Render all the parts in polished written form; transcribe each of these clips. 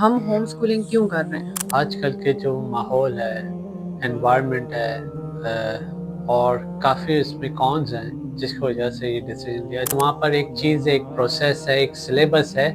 हम home schooling क्यों कर रहे हैं? आजकल के जो माहौल है, एनवायरनमेंट है और काफ़ी इसमें कॉन्स हैं जिसकी वजह से ये डिसीजन लिया। वहाँ पर एक चीज़, एक प्रोसेस है, एक सिलेबस है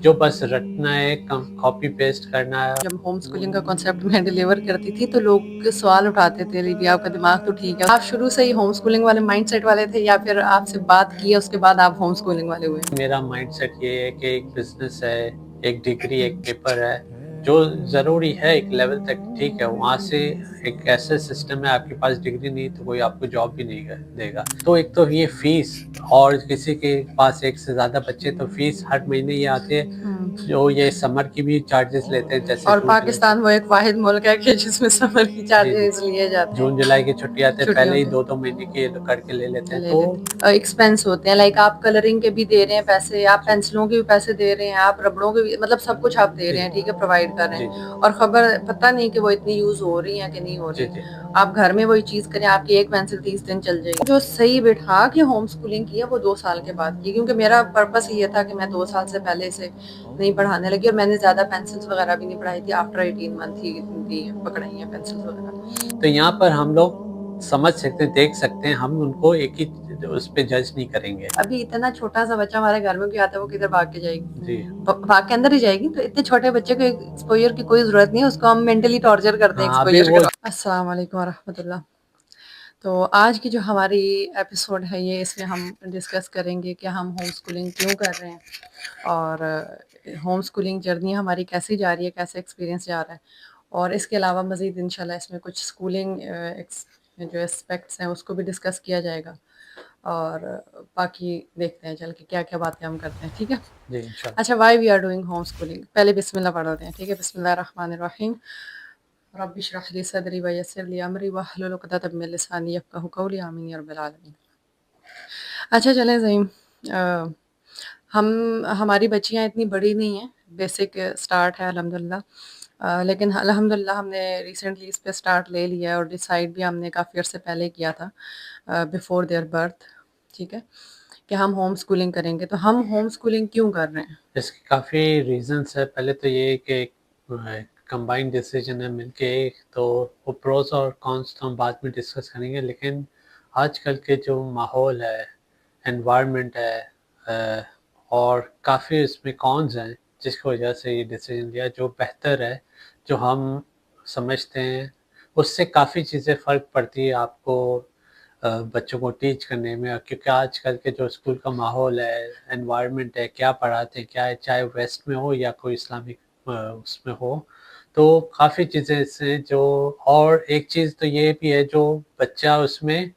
जो बस रटना है, कॉपी पेस्ट करना है। जब होम स्कूलिंग का कॉन्सेप्ट मैं डिलीवर करती थी तो लोग सवाल उठाते थे, "दीदी आपका दिमाग तो ठीक है।" आप शुरू से ही होम स्कूलिंग वाले माइंडसेट वाले थे या फिर आपसे बात की है उसके बाद आप होम स्कूलिंग वाले हुए? मेरा माइंडसेट ये है कि एक बिजनेस है, एक डिग्री, एक पेपर है, जो ज़रूरी है एक लेवल तक, ठीक है। वहाँ से एक ऐसा सिस्टम है, आपके पास डिग्री नहीं तो कोई आपको जॉब भी नहीं देगा। तो एक तो ये फीस, और किसी के पास एक से ज़्यादा बच्चे तो फीस हर महीने ये आती है। हुँ। जो ये समर की भी चार्जेस लेते हैं, जैसे और जून जुलाई। पाकिस्तान वो एक वाहिद मुल्क है कि जिसमें समर की जी, जी। चार्जेज़ लिए जाते जून हैं, जुलाई की छुट्टी आते हैं, छुट्टियों पहले ही के। 2-2 महीने की ये लोग करके ले लेते हैं। ले तो लेते हैं। एक्सपेंस होते हैं लाइक आप कलरिंग के भी दे रहे हैं पैसे, आप जी, पेंसिलों के भी पैसे दे रहे हैं, आप रबड़ों के भी मतलब सब कुछ आप दे जी, रहे हैं, ठीक है, प्रोवाइड कर रहे जी, हैं और खबर पता नहीं कि वो इतनी यूज़ हो रही हैं कि नहीं हो रही जी, हैं। जी। आप घर में वही चीज़ करें, आपकी एक पेंसिल 30 दिन चल जाएगी। जो सही बिठा के होम स्कूलिंग की है वो 2 साल के बाद की, क्योंकि मेरा पर्पस ये था कि मैं 2 साल से पहले इसे नहीं पढ़ाने लगी और मैंने ज़्यादा पेंसिल्स वगैरह भी नहीं पढ़ाई थी। आफ्टर 18 मंथ ही दी पकड़ाई हैं पेंसिल्स वगैरह। तो यहाँ पर हम लोग समझ सकते हैं, देख सकते हैं, हम उनको एक ही उस पे जज नहीं करेंगे। अभी इतना छोटा-सा बच्चा हमारे घर में भी आता है, वो किधर भाग के जाएगी? जी। भाग के अंदर ही जाएगी। तो इतने छोटे बच्चे को एक्सपोज़र की कोई ज़रूरत नहीं है, उसको हम मेंटली टॉर्चर करते हैं हाँ, अभी एक्सपोज़र वो। करा। अस्सलाम वालेकुम वरहमतुल्लाह। तो आज की जो हमारी एपिसोड है ये, इसमें हम डिस्कस करेंगे कि हम होम स्कूलिंग क्यों कर रहे हैं और होम स्कूलिंग जर्नी हमारी कैसी जा रही है, कैसे एक्सपीरियंस जा रहा है और इसके अलावा मज़ीद इंशाल्लाह इसमें कुछ स्कूलिंग जो एस्पेक्ट्स हैं उसको भी डिस्कस किया जाएगा और बाकी देखते हैं चल के क्या-क्या बातें हम करते हैं, ठीक है? जी, इंशाल्लाह। अच्छा, why we are doing home schooling, पहले बिस्मिल्लाह पढ़ लेते हैं, ठीक है? बिस्मिल्लाहिर्रहमानिर्रहीम। रब्बि इश्रह ली सदरी व यस्सिर ली अमरी वहलुल उक़दतम मिन लिसानी यफ़क़हू क़ौली आमीन या रब्बिल आलमीन। अच्छा चलें ज़हीम, अ, हम हमारी बच्चियाँ इतनी बड़ी नहीं हैं, बेसिक स्टार्ट है अल्हम्दुलिल्लाह। लेकिन अल्हम्दुलिल्लाह हमने रिसेंटली इस पे स्टार्ट ले लिया है और डिसाइड भी हमने काफ़ी अर्से पहले किया था, बिफ़ोर देयर बर्थ, ठीक है? कि हम होम स्कूलिंग करेंगे। तो हम होम स्कूलिंग क्यों कर रहे हैं? इसके काफ़ी रीज़न्स है। पहले तो ये है कि कंबाइंड डिसीजन है मिलके, तो वो प्रोस और कॉन्स तो हम बाद में डिस्कस करेंगे। लेकिन आजकल के जो माहौल है, एनवायरनमेंट है, और काफ़ी इसमें कॉन्स हैं जिसकी वजह से ये डिसीजन लिया जो बेहतर है, जो हम समझते हैं उससे काफ़ी चीज़ें फ़र्क पड़ती है आपको बच्चों को टीच करने में। क्योंकि आजकल के जो स्कूल का माहौल है, एनवायरनमेंट है, क्या पढ़ाते हैं, क्या है, चाहे वेस्ट में हो या कोई इस्लामिक उसमें हो, तो काफ़ी चीज़ें इससे जो। और एक चीज़ तो ये भी है, जो बच्चा उसमें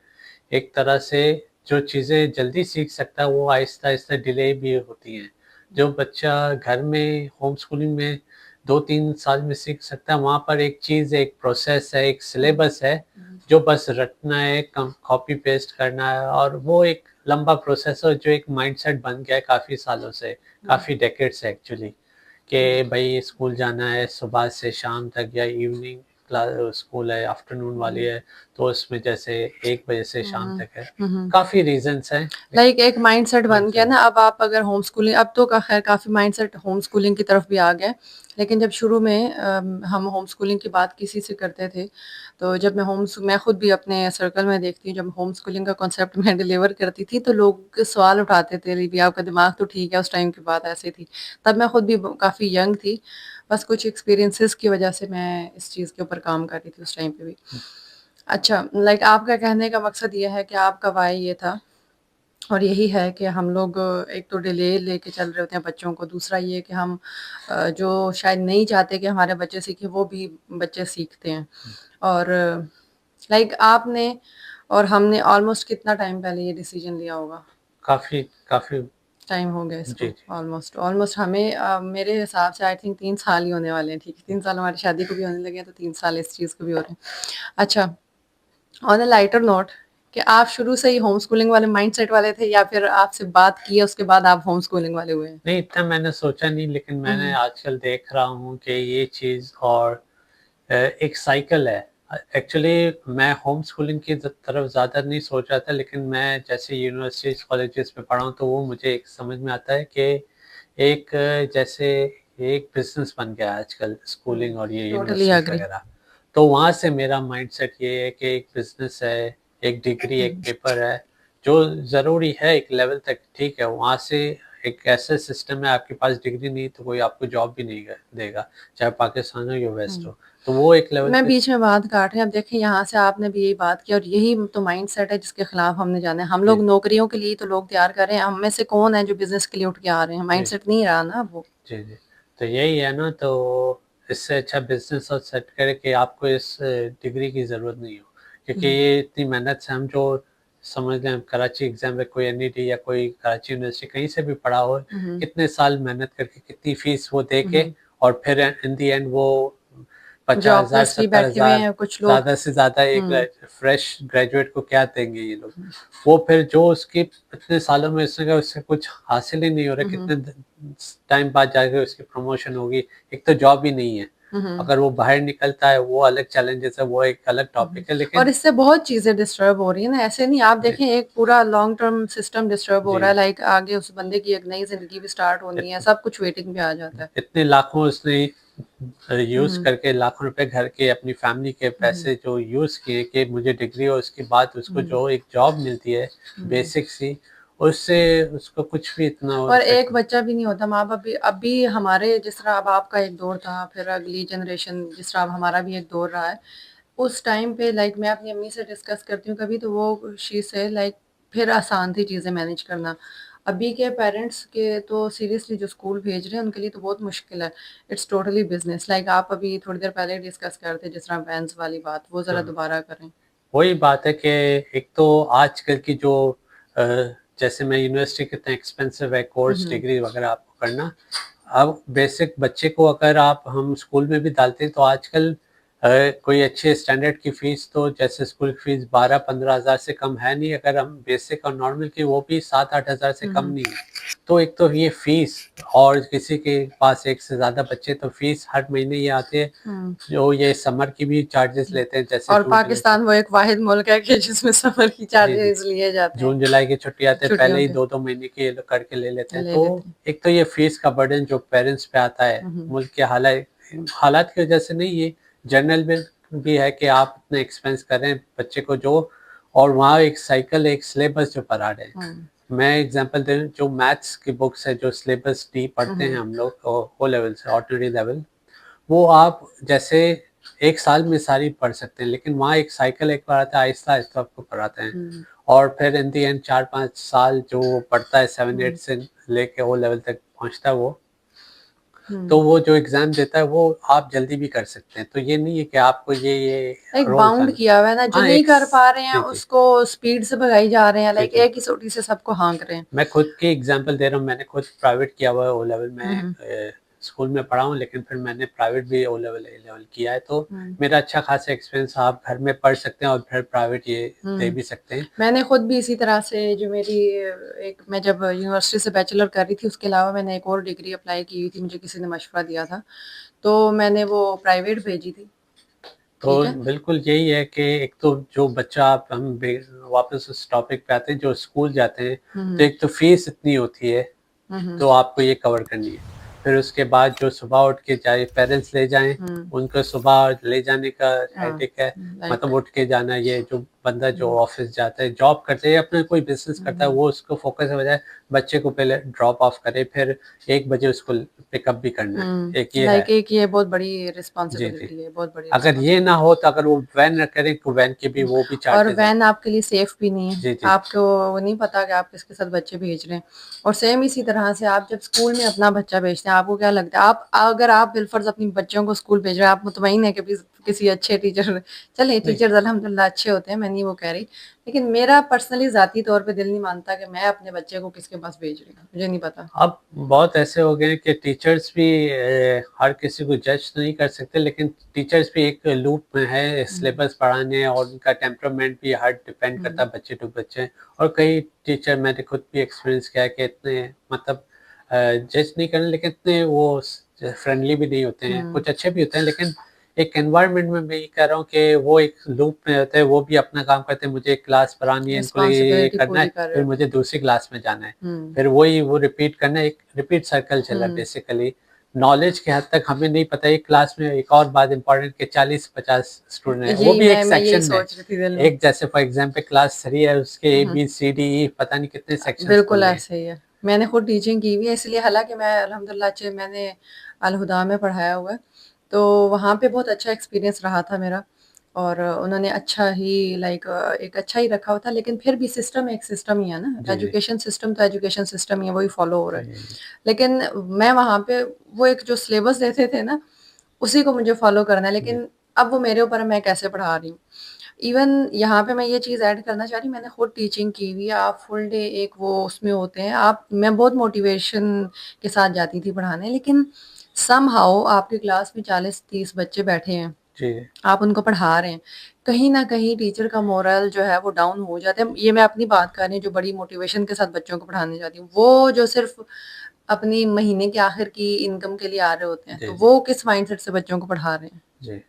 एक तरह से जो चीज़ें जल्दी सीख सकता है, वो आहिस्ता-आहिस्ता डिले भी होती हैं। जो बच्चा घर में होम स्कूलिंग में 2-3 साल में सीख सकता है, वहाँ पर एक चीज़, एक प्रोसेस है, एक सिलेबस है, जो बस रटना है, कॉपी पेस्ट करना है, और वो एक लंबा प्रोसेस है जो एक माइंडसेट बन गया है काफ़ी सालों से, काफ़ी डेकेड से एक्चुअली, कि भई स्कूल जाना है सुबह से शाम तक, या इवनिंग स्कूल है, आफ्टरनून वाली है, तो उसमें जैसे 1 बजे से शाम हुँ, तक है। हुँ, हुँ। काफ़ी रीज़न्स हैं। लाइक एक माइंडसेट बन गया माइंडसेट। ना, अब आप अगर होम स्कूलिंग, अब तो ख़ैर काफ़ी माइंडसेट होम स्कूलिंग की तरफ भी आ गया है। लेकिन जब शुरू में हम होम स्कूलिंग की बात किसी से करते थे, तो जब मैं खुद भी अपने सर्कल में देखती हूँ, जब होम स्कूलिंग का कॉन्सेप्ट मैं डिलीवर करती थी, तो लोग सवाल उठाते थे, "दीदी आपका दिमाग तो ठीक है।" उस टाइम की बात ऐसी थी। तब मैं खुद भी काफ़ी यंग थी, बस कुछ एक्सपीरियंसेस की वजह से मैं इस चीज़ के ऊपर काम कर रही थी उस टाइम पे भी। अच्छा, लाइक आपका कहने का मकसद ये है कि आपका व्हाय ये था और यही है कि हम लोग एक तो डिले लेके चल रहे होते हैं बच्चों को, दूसरा ये कि हम जो शायद नहीं चाहते कि हमारे बच्चे सीखें, वो भी बच्चे सीखते हैं। और लाइक आपने और हमने ऑलमोस्ट कितना टाइम पहले ये डिसीजन लिया होगा? काफ़ी काफ़ी। टाइम हो गया इसको जी, जी। ऑलमोस्ट ऑलमोस्ट हमें मेरे हिसाब से आई थिंक 3 साल ही होने वाले हैं, ठीक है? 3 साल हमारी शादी को भी होने लगे हैं, तो 3 साल इस चीज़ को भी हो रहे हैं। अच्छा, ऑन अ लाइटर नोट, कि आप शुरू से ही होम स्कूलिंग वाले माइंडसेट वाले थे या फिर आपसे बात की है उसके बाद आप होम स्कूलिंग वाले हुए हैं? नहीं, इतना मैंने सोचा नहीं, लेकिन मैंने हुँ, आजकल देख रहा हूँ कि ये चीज़, और एक साइकिल है। एक्चुअली मैं होम स्कूलिंग की तरफ ज़्यादा नहीं सोच रहा था, लेकिन मैं जैसे यूनिवर्सिटीज़, कॉलेजेस में पढ़ा हूँ, तो वो मुझे एक समझ में आता है कि एक जैसे ये एक बिज़नेस बन गया है आजकल स्कूलिंग और ये टोटली यूनिवर्सिटीज़ एग्री। वग़ैरह। तो वहाँ से मेरा माइंडसेट ये है कि एक बिज़नेस है, एक डिग्री, एक हुँ, पेपर है, जो ज़रूरी है एक लेवल तक ठीक है, वहाँ से एक ऐसा सिस्टम है आपके पास डिग्री नहीं तो कोई आपको जॉब भी नहीं ग देगा, चाहे पाकिस्तान हो या वेस्ट हुँ। हो। तो वो एक लेवल मैं पे बीच में बात काट रही हूँ, अब देखिए यहाँ से आपने भी यही बात की और यही तो माइंडसेट है जिसके खिलाफ हमने जाना है। हम जी, लोग नौकरियों के लिए ही तो लोग तैयार कर रहे हैं, हम में से कौन है जो बिज़नेस के लिए उठ के आ रहे हैं? जी। माइंडसेट नहीं रहा ना अब वो। जी, जी। तो यही है ना तो इससे अच्छा बिज़नेस और सेट करे कि आपको इस डिग्री की ज़रूरत नहीं हो। क्योंकि हुँ, ये इतनी मेहनत से हम जो समझ लें कराची एग्ज़ाम में कोई एनईटी या कोई कराची यूनिवर्सिटी कहीं से भी पढ़ा हो, हुँ, हुँ, कितने साल मेहनत करके कितनी फ़ीस वो दे हुँ, के हुँ। और फिर इन द एंड वो 50,000 जॉबलेस भी बैठे हुए 70,000 हैं कुछ लोग। ज़्यादा से ज़्यादा एक हुँ, फ्रेश ग्रेजुएट को क्या देंगे ये लोग? हुँ, वो फिर जो उसकी इतने सालों में उससे कुछ हासिल ही नहीं हो रहा, हुँ, हुँ, कितने टाइम बाद जाके उसकी प्रमोशन होगी, एक तो जॉब ही नहीं है। हुँ, हुँ, अगर वो बाहर निकलता है वो अलग चैलेंजेस है, वो एक अलग हुँ। टॉपिक है और लेकिन इससे बहुत चीज़ें डिस्टर्ब हो रही हैं ना, ऐसे नहीं आप जी, देखें एक पूरा लॉन्ग टर्म सिस्टम डिस्टर्ब हो रहा है, जी। लाइक आगे उस बंदे की एक नई ज़िंदगी भी स्टार्ट होनी है, इत सब कुछ वेटिंग पे आ जाता है। इतने लाखों उसने हुँ, यूज़ हुँ, करके लाखों रुपए घर के अपनी फैमिली के हुँ, हुँ, पैसे जो यूज़ किए कि मुझे डिग्री और उसके बाद उसको हुँ, जो एक जॉब मिलती है हुँ। बेसिक सी, उससे उसको कुछ भी इतना और इफ़ेक्ट एक बच्चा भी नहीं होता, माँ-बाप भी अभी हमारे जिस तरह अब आपका एक दौर था, फिर अगली जनरेशन जिस तरह अब हमारा भी एक दौर रहा है, उस टाइम पे लाइक मैं अपनी अम्मी से डिस्कस करती हूँ कभी तो वो शी से लाइक फिर आसान थी चीज़ें मैनेज करना। अभी के पेरेंट्स के तो सीरियसली जो स्कूल भेज रहे हैं उनके लिए तो बहुत मुश्किल है। इट्स टोटली बिज़नेस लाइक आप अभी थोड़ी देर पहले डिस्कस कर रहे थे जिस तरह बैंड्स वाली बात, वो ज़रा हाँ। दोबारा करें। वही बात है कि एक तो आजकल की जो अ, जैसे मैं यूनिवर्सिटी कितना एक्सपेंसिव है हुँ, कोर्स हुँ। डिग्री वगैरह आपको करना। अब बेसिक बच्चे को अगर आप हम स्कूल में भी डालते हैं तो आजकल कोई अच्छे स्टैंडर्ड की फ़ीस तो जैसे स्कूल की फ़ीस 12-15 हज़ार से कम है नहीं, अगर हम बेसिक और नॉर्मल की वो भी 7-8 हज़ार से हुँ, कम हुँ। नहीं है। तो एक तो ये फ़ीस और किसी के पास एक से ज़्यादा बच्चे तो फ़ीस हर महीने ये आती है, हुँ, जो ये समर की भी चार्जेस हुँ। लेते हैं जैसे और जून-जुलाई की। पाकिस्तान वो एक वाहिद मुल्क है कि जिसमें समर की जी, जी। चार्जेज़ लिए जाते हैं, जून-जुलाई की छुट्टी आते हैं, पहले छुट्टियों ही के 2-2 महीने की ये लोग करके ले लेते हैं। ले तो लेते हैं। एक तो ये फ़ीस का बर्डन जो पेरेंट्स पे आता है, हुँ, हुँ। मुल्क के हालात की वज़ह से नहीं, ये जनरल में भी है कि आप इतने एक्सपेंस कर रहे हैं बच्चे को जो और वहाँ एक साइकिल, एक सिलेबस जो पढ़ा रहे हैं। हुँ। मैं एग्ज़ाम्पल दे रहा हूँ, जो मैथ्स की बुक्स है, जो सिलेबस डी हुँ, पढ़ते हैं हुँ। हम लोग ओ लेवल से, ऑर्डिनरी लेवल, वो आप जैसे 1 साल में सारी पढ़ सकते हैं, लेकिन वहाँ एक साइकिल एक बार आता है, आहिस्ता-आहिस्ता आपको पढ़ाते हैं। हुँ, और फिर इन द एंड 4-5 साल जो वो पढ़ता है 7-8 हुँ, से लेके ओ लेवल तक पहुँचता है वो, तो हुँ। वो जो एग्ज़ाम देता है वो आप जल्दी भी कर सकते हैं। तो ये नहीं है कि आपको ये एक रोल बाउंड करना। किया हुआ है ना, जो हाँ, नहीं एक कर स पा रहे हैं जी, जी। उसको स्पीड से भगाई जा रहे हैं, जी, लाइक जी। एक ही सोटी से सबको हाँक रहे हैं। मैं खुद की एग्ज़ाम्पल दे रहा हूँ, मैंने खुद प्राइवेट किया हुआ है ओ लेवल हुँ, में हुँ, स्कूल में पढ़ा हूँ, लेकिन फिर मैंने प्राइवेट भी ओ लेवल, ए लेवल किया है, तो हुँ, मेरा अच्छा खासा एक्सपीरियंस आप घर में पढ़ सकते हैं और फिर प्राइवेट ये दे हुँ। भी सकते हैं। मैंने खुद भी इसी तरह से जो मेरी एक मैं जब यूनिवर्सिटी से बैचलर कर रही थी, उसके अलावा मैंने एक और डिग्री अप्लाई की हुई थी, मुझे किसी ने मशवरा दिया था, तो मैंने वो प्राइवेट भेजी थी, तो ठीक है? बिल्कुल यही है कि एक तो जो बच्चा आप हम बे वापस उस टॉपिक पे आते हैं, जो स्कूल जाते हैं, हुँ, तो हुँ, एक तो फ़ीस इतनी होती है, हुँ, हुँ, तो आपको ये कवर करनी है। फिर उसके बाद जो सुबह उठ के चाहे पेरेंट्स ले जाएँ, हुँ, उनको सुबह ले जाने का हाँ, हेडेक है, लाइक मतलब उठ के जाना, ये जो बंदा जो हुँ, ऑफ़िस जाता है, जॉब करता है या अपना कोई बिज़नेस हुँ, करता है, हुँ। वो उसको फ़ोकस के बजाय बच्चे को पहले ड्रॉप ऑफ करे, फिर 1 बजे उसको पिकअप भी करना है। हुँ, एक ये है। लाइक एक ये बहुत बड़ी जी, जी। रिस्पॉन्सिबिलिटी है, बहुत बड़ी अगर ये ना रिस्पॉन्सिबिलिटी है। हो तो अगर वो वैन ना करें तो वैन के भी हुँ, वो भी और चार्जेज़ हैं। वैन आपके लिए सेफ भी नहीं है। जी, जी। आपको वो नहीं पता कि आप किसके साथ बच्चे भेज रहे हैं और सेम इसी तरह से आप जब स्कूल में अपना बच्चा भेजते हैं, आपको क्या लगता है आप अगर आप बिलफ़र्ज़ अपने बच्चों को स्कूल भेज रहे हैं, आप मुतमईन हैं कि किसी अच्छे टीचर चलिए नहीं, टीचर्स अल्हम्दुलिल्लाह अच्छे होते हैं, मैं नहीं वो कह रही। लेकिन मेरा पर्सनली ज़ाती तौर पे दिल नहीं मानता कि मैं अपने बच्चे को किसके पास भेज रही हूँ, मुझे नहीं पता। अब बहुत ऐसे हो गए हैं कि टीचर्स भी हर किसी को जज तो नहीं कर सकते, लेकिन टीचर्स भी एक लूप में है हुँ, सिलेबस पढ़ाने और उनका टेम्परामेंट भी हर डिपेंड करता हुँ, है बच्चे टू बच्चे। और कई टीचर मैंने खुद भी एक्सपीरियंस किया है कि इतने मतलब जज नहीं करना, लेकिन इतने वो फ्रेंडली भी नहीं होते हैं, हुँ, कुछ अच्छे भी होते हैं, लेकिन एक एनवायरनमेंट में मैं ये कह रहा हूँ कि वो एक लूप में होते हैं, वो भी अपना काम करते हैं, मुझे एक क्लास पढ़ानी है, इनको ये रिस्पॉन्सिबिलिटी करना है, पूरी कर रहे फिर होते मुझे हैं। दूसरी क्लास में जाना है। हुँ, फिर वही वो रिपीट करना, एक रिपीट सर्कल चल रहा है हुँ, बेसिकली। नॉलेज के हद तक हमें नहीं पता। एक क्लास में एक और बात इम्पोर्टेंट कि 40-50 स्टूडेंट हैं, वो यही भी एक मैं यही सेक्शन में। सोच रही थी दिल में। एक जैसे फॉर एग्ज़ाम्पल क्लास 3 है, उसके ए, हुँ, बी, सी, डी, ई पता नहीं कितने सेक्शंस बिल्कुल खुल गए। ऐसे ही है। मैंने खुद टीचिंग की हुई है, इसलिए हालाँकि मैं अल्हम्दुलिल्लाह अच्छे मैंने अल-हुदा में पढ़ाया हुआ है, तो वहाँ पे बहुत अच्छा एक्सपीरियंस रहा था मेरा और उन्होंने अच्छा ही एक अच्छा ही रखा हुआ था, लेकिन फिर भी सिस्टम एक सिस्टम ही है ना, जी, जी। एजुकेशन सिस्टम तो एजुकेशन सिस्टम ही है, वही फॉलो हो रहा है। जी, लेकिन मैं वहाँ पे वो एक जो सिलेबस देते थे ना, उसी को मुझे फॉलो करना है, जी, लेकिन अब वो मेरे ऊपर है मैं कैसे पढ़ा रही हूँ। इवन यहाँ पे मैं ये चीज़ ऐड करना चाह रही हूँ, मैंने खुद टीचिंग की हुई है, आप फुल डे एक वो उसमें होते हैं, आप मैं बहुत मोटिवेशन के साथ जाती थी पढ़ाने, लेकिन समहाउ आपकी क्लास में 40-30 बच्चे बैठे हैं, जी, आप उनको पढ़ा रहे हैं, कहीं न कहीं टीचर का मोरल जो है वो डाउन हो जाता है। ये मैं अपनी बात कर रही हूँ जो बड़ी मोटिवेशन के साथ बच्चों को पढ़ाने जाती हूँ। वो जो सिर्फ़ अपनी महीने के आखिर की इनकम के लिए आ रहे होते हैं, जी, तो जी, वो किस माइंडसेट से बच्चों को पढ़ा रहे हैं? जी।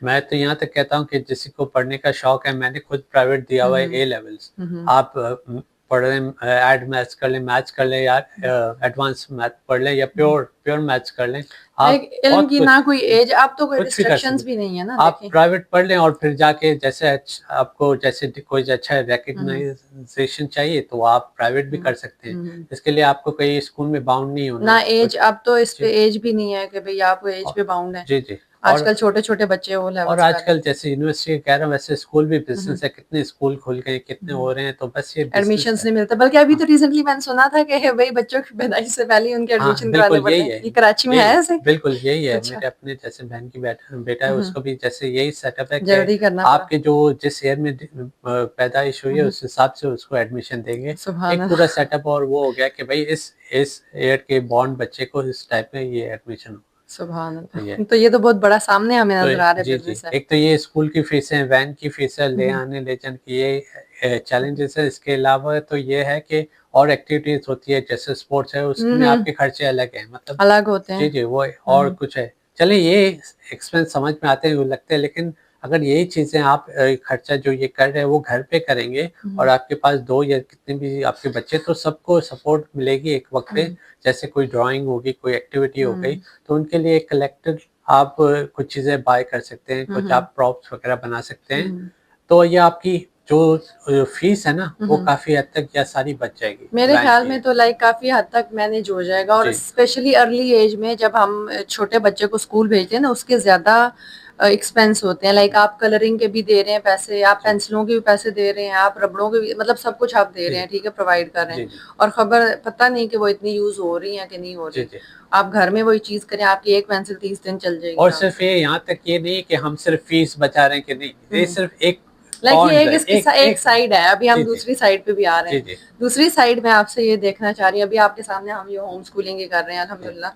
मैं तो यहाँ तक कहता हूँ कि किसी को पढ़ने का शौक है, मैंने खुद प्राइवेट दिया हुँ, हुआ है हुँ। A levels. हुँ, हुँ। आप पढ़ रहे हैं, ऐड मैथ्स कर लें, मैथ्स कर लें या एडवांस मैथ पढ़ लें या हुँ। प्योर मैथ्स कर लें। आप लाइक इल्म बहुत की ना कुछ कोई एज अब तो कोई कुछ भी कर रिस्ट्रिक्शंस सकते। भी नहीं है ना आप देखें। प्राइवेट पढ़ लें और फिर जाके जैसे आपको जैसे कोई अच्छा हुँ, हुँ। रिकॉग्नाइजेशन चाहिए तो आप प्राइवेट भी हुँ। कर सकते हैं। हुँ, हुँ। इसके लिए आपको कहीं स्कूल में बाउंड नहीं ना होना एज कुछ। अब तो इस जी, पे एज भी नहीं है कि भई आप एज औ पे बाउंड हैं। जी, जी। और आजकल छोटे-छोटे बच्चे ओ और लेवल्स कर रहे आजकल हैं। जैसे यूनिवर्सिटी कह रहा हूँ वैसे स्कूल भी हुँ, हुँ। बिज़नेस है, कितने स्कूल खुल गए, कितने हुँ। हो रहे हैं, तो बस ये बिज़नेस एडमिशन्स है। नहीं मिलते बल्कि अभी हाँ, तो रिसेंटली मैंने सुना था कि भई बच्चों की पैदाइश से पहले ही उनके हाँ, एडमिशन कराने बिल्कुल पड़ते यही हैं। है, ये कराची में है यही ऐसे? बिल्कुल यही है। अच्छा। मेरे अपने जैसे बहन की बेटा है, हुँ, हुँ। उसको भी जैसे यही सेटअप है कि जल्दी करना पड़ा। आपके जो जिस ईयर में पैदाइश हुई हुँ, है, हुँ। उस हिसाब से उसको एडमिशन देंगे। सुभान एक पूरा अल्लाह। सेटअप और वो हो गया कि भई इस ईयर के बॉर्न बच्चे को इस टाइप में ये एडमिशन हो। सुभान तो अल्लाह। ये तो ये तो बहुत बड़ा सामने हमें तो नज़र आ रहा है जी, जी। बिज़नेस है। एक तो ये स्कूल की फीसें, वैन की फीसें, हुँ, ले हुँ। आने ले जाने की ये हुँ, हुँ। चैलेंजेस है। इसके अलावा तो ये है कि और एक्टिविटीज़ होती है जैसे स्पोर्ट्स है, हुँ, उसमें हुँ। आपके खर्चे अलग हैं। मतलब अलग होते जी, हैं। जी, वो है हुँ, और हुँ। कुछ है। चलिए ये एक्सपेंस समझ में आते हैं, वो लगते हैं, लेकिन अगर यही चीज़ें आप खर्चा जो ये कर रहे हैं वो घर पे करेंगे हुँ, और हुँ। आपके पास 2 या कितने भी आपके बच्चे, तो सबको सपोर्ट मिलेगी एक वक़्त पे। हुँ, जैसे कोई ड्राइंग होगी, कोई एक्टिविटी हो गई, हुँ। तो उनके लिए एक कलेक्टिव आप कुछ चीज़ें बाय कर सकते हैं, हुँ, कुछ हुँ। आप प्रॉप्स वग़ैरह बना सकते हैं। हुँ। तो ये आपकी जो फीस है ना, हुँ, वो हुँ। काफ़ी हद तक या सारी बच जाएगी मेरे वैन ख़्याल की। में तो काफ़ी हद तक मैनेज हो जाएगा और जी, स्पेशली अर्ली एज में जब हम छोटे बच्चे को स्कूल भेजते हैं ना उसके ज़्यादा एक्सपेंस होते हैं आप कलरिंग के भी दे रहे हैं पैसे, आप जी, पेंसिलों के भी पैसे दे रहे हैं, आप रबड़ों के भी मतलब सब कुछ आप दे जी, रहे जी। हैं, ठीक है, प्रोवाइड कर रहे हैं जी, जी। और खबर पता नहीं कि वो इतनी यूज़ हो रही हैं कि नहीं हो जी, रही। जी। आप घर में वही चीज़ करें, आपकी एक पेंसिल 30 दिन चल जाएगी और आराम सिर्फ़ से। ये यहाँ तक ये नहीं है कि हम सिर्फ़ फ़ीस बचा रहे हैं कि नहीं, हुँ, ये हुँ। सिर्फ़ एक ये कॉन्स एक है, इसकी एक एक साइड है, अभी जी, हम जी। दूसरी साइड पे भी आ रहे जी, हैं। जी। दूसरी साइड मैं आपसे ये देखना चाह रही हूँ, अभी आपके सामने हम ये होम स्कूलिंग ही कर रहे हैं जी, अल्हम्दुलिल्लाह।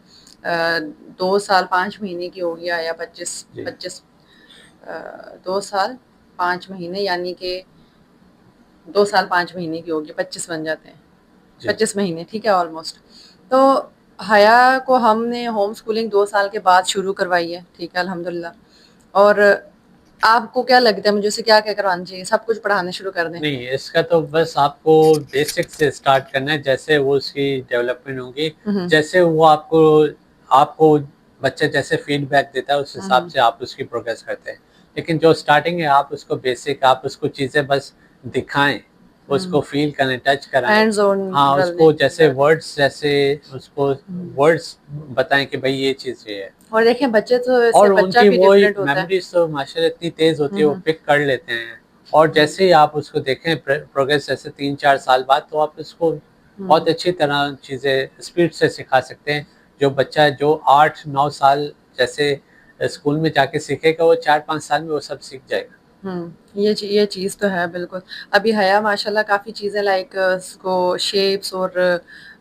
2 साल 5 महीने की हो गया या 25 जी, 25 2 साल 5 महीने यानी कि 2 साल 5 महीने की होगी, 25 बन जाते हैं। जी, जी। 25 महीने ठीक है ऑलमोस्ट। तो हया को हमने होम स्कूलिंग 2 साल के बाद शुरू करवाई है, ठीक है अल्हम्दुलिल्लाह। और आपको क्या लगता है मुझे उसे क्या-क्या करवाना चाहिए? सब कुछ पढ़ाना शुरू कर दें? नहीं, इसका तो बस आपको बेसिक से स्टार्ट करना है, जैसे वो उसकी डेवलपमेंट होगी, हुँ, हुँ। जैसे वो आपको आपको बच्चा जैसे फीडबैक देता है, उस हुँ, हिसाब हुँ। से आप उसकी प्रोग्रेस करते हैं। लेकिन जो स्टार्टिंग है, आप उसको बेसिक, आप उसको चीज़ें बस दिखाएँ, उसको हुँ। फ़ील कराएँ, टच कराएँ। हैंड्स ऑन हाँ, डलने उसको जैसे ज़्यादा। वर्ड्स जैसे उसको हुँ। वर्ड्स बताएँ कि भई ये चीज़ ये है। और देखें बच्चे तो ऐसे और बच्चा उनकी भी वो डिफरेंट होता है। मेमोरीज़ तो माशाल्लाह इतनी तेज़ होती हुँ, है, वो हुँ। पिक कर लेते हैं। और हुँ, जैसे ही आप उसको देखें प्रोग्रेस जैसे 3-4 साल बाद, तो आप उसको बहुत हुँ। अच्छी तरह चीज़ें स्पीड से सिखा सकते हैं। जो बच्चा जो 8-9 साल जैसे स्कूल में जाके सीखेगा, वो 4-5 साल में वो सब सीख जाएगा। हुँ, ये चीज़ तो है बिल्कुल। अभी हया माशाल्लाह काफ़ी चीज़ें उसको शेप्स और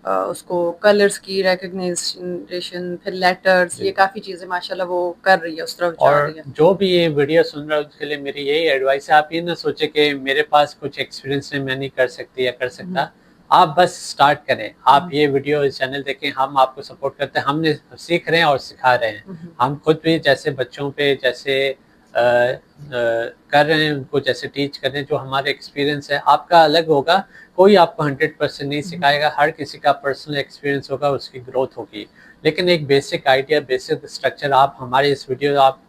उसको कलर्स की रिकॉग्निशन फिर लेटर्स ये जी। काफ़ी चीज़ें माशाल्लाह वो कर रही है, उस तरफ जा रही और है। जो भी ये वीडियो सुन रहा है उसके लिए मेरी यही एडवाइस है, आप ये ना सोचें कि मेरे पास कुछ एक्सपीरियंस है, मैं नहीं कर सकती या कर हुँ, सकता। आप बस स्टार्ट करें, आप हुँ, ये वीडियो इस चैनल देखें, हम आपको सपोर्ट करते हैं, हमने सीख रहे हैं और सिखा रहे हैं। हुँ, हुँ, हम खुद भी जैसे बच्चों पे जैसे कर रहे हैं, उनको जैसे टीच कर रहे हैं, जो हमारे एक्सपीरियंस है, आपका अलग होगा, कोई आपको 100% नहीं हुँ, सिखाएगा, हर किसी का पर्सनल एक्सपीरियंस होगा, उसकी ग्रोथ होगी। लेकिन एक बेसिक आइडिया, बेसिक स्ट्रक्चर आप हमारे इस वीडियो आप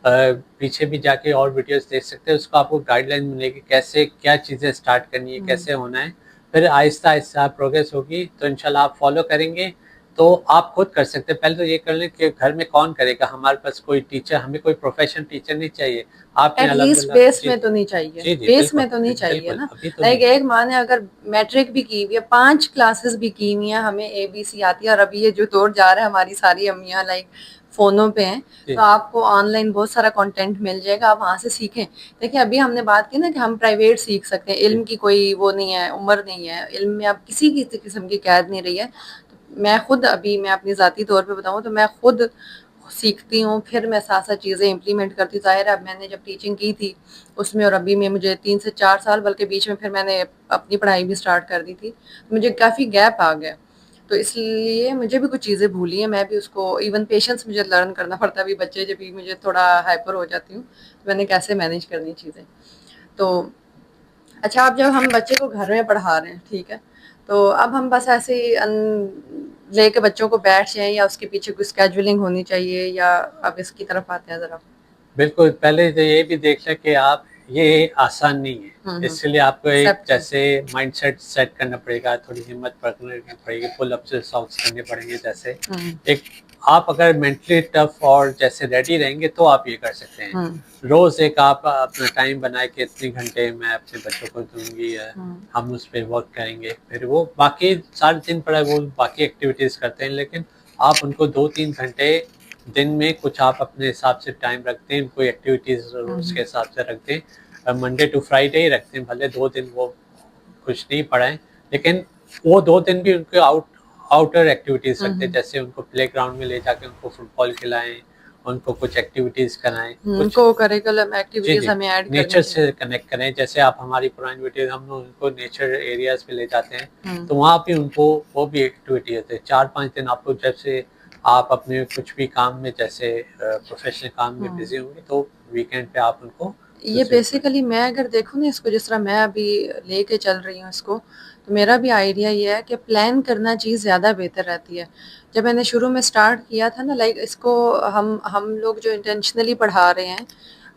पीछे भी जाके और वीडियोस देख सकते हैं, उसको आपको गाइडलाइन मिलेगी कैसे क्या चीज़ें स्टार्ट करनी है, कैसे होना है। फिर आहिस्ता-आहिस्ता प्रोग्रेस होगी तो इंशाल्लाह आप फॉलो करेंगे तो आप खुद कर सकते हैं। पहले तो ये कर लें कि घर में कौन करेगा, हमारे पास कोई टीचर, हमें कोई प्रोफेशनल टीचर नहीं चाहिए। आपने एटलीस्ट अल्हम्दुलिल्लाह बेस जी, में तो नहीं चाहिए, जी, जी, बेस बिल्कुल, में तो नहीं चाहिए बिल्कुल, ना। अभी तो लाइक नहीं। एक माँ ने अगर मैट्रिक भी की हुई है, 5 क्लासेस भी की हुई हैं, हमें एबीसी आती है, और अभी ये जो दौर जा रहा है हमारी सारी अम्मियाँ लाइक फ़ोनों पे हैं, तो जी, आपको ऑनलाइन बहुत सारा कंटेंट मिल जाएगा, आप वहाँ से सीखें। देखिए अभी हमने बात की ना कि हम प्राइवेट सीख सकते हैं, जी, इल्म की कोई वो नहीं है, उम्र नहीं है, इल्म में अब किसी किस्म की कैद नहीं रही है। तो मैं खुद अभी मैं अपनी ज़ाती तौर पे बताऊँ तो मैं खुद सीखती हूँ, फिर मैं साथ-साथ चीज़ें इम्प्लीमेंट करती हूँ। ज़ाहिर है अब मैंने जब टीचिंग की थी उसमें और अभी में मुझे 3 से 4 साल, बल्कि बीच में फिर मैंने अपनी पढ़ाई भी स्टार्ट कर दी थी। मुझे काफ़ी गैप आ गया। तो इसलिए मुझे भी कुछ चीज़ें भूली हैं, मैं भी उसको इवन पेशेंस मुझे लर्न करना पड़ता है। अभी बच्चे जब भी मुझे थोड़ा हाइपर हो जाती हूँ, तो मैंने कैसे मैनेज करनी चीज़ें। तो अच्छा, अब जब हम बच्चे को घर में पढ़ा रहे हैं, ठीक है, तो अब हम बस ऐसे ही लेके बच्चों को बैठ जाएं, या उसके पीछे कोई स्केड्यूलिंग होनी चाहिए, या अब इसकी तरफ आते हैं ज़रा। बिल्कुल, पहले तो ये भी देख लें कि आप ये आसान नहीं है। इसलिए आपको एक एक्सेप्ट। जैसे माइंडसेट सेट करना पड़ेगा, थोड़ी हिम्मत रखनी पड़ेगी, पुल अप्स और सॉक्स करने पड़ेंगे जैसे। एक आप अगर मेंटली टफ और जैसे रेडी रहेंगे तो आप ये कर सकते हैं। रोज़ एक आप अपना टाइम बनाए कि इतने घंटे मैं अपने बच्चों को दूँगी या हम उस पे वर्क करेंगे। फिर वो बाकी सारे दिन पड़ा है वो बाकी एक्टिविटीज़ करते हैं, लेकिन आप उनको 2-3 घंटे दिन में कुछ आप अपने हिसाब से टाइम रखते हैं, कोई एक्टिविटीज़ उसके हिसाब से रखते हैं। मंडे टू फ्राइडे ही रखते हैं, भले 2 दिन वो कुछ नहीं पढ़ाएँ, लेकिन वो 2 दिन भी उनको आउटर एक्टिविटीज़ रखते हैं, जैसे उनको प्लेग्राउंड में ले जाके उनको फुटबॉल खिलाएँ, उनको कुछ एक्टिविटीज़ कराएँ, कुछ को करिकुलम जी, एक्टिविटीज़ जी, हमें ऐड करनी नेचर चाहिए। से कनेक्ट करें। जैसे आप हमारी पुरानी वीडियो हम लोग उनको नेचर एरियाज़ पे ले जाते हैं, हुँ, तो वहाँ भी उनको वो भी एक्टिविटी होती है। 4-5 दिन आपको जैसे आप अपने कुछ भी काम में जैसे प्रोफ़ेशनल काम में हुँ। बिज़ी होंगे, तो वीकेंड पे आप उनको ये दूसरी बेसिकली मैं अगर देखूँ ना इसको, जिस तरह मैं अभी लेके चल रही हूँ इसको, तो मेरा भी आइडिया ये है कि प्लान करना चीज़ ज़्यादा बेहतर रहती है। जब मैंने शुरू में स्टार्ट किया था ना, लाइक इसको हम लोग जो इंटेंशनली पढ़ा रहे हैं,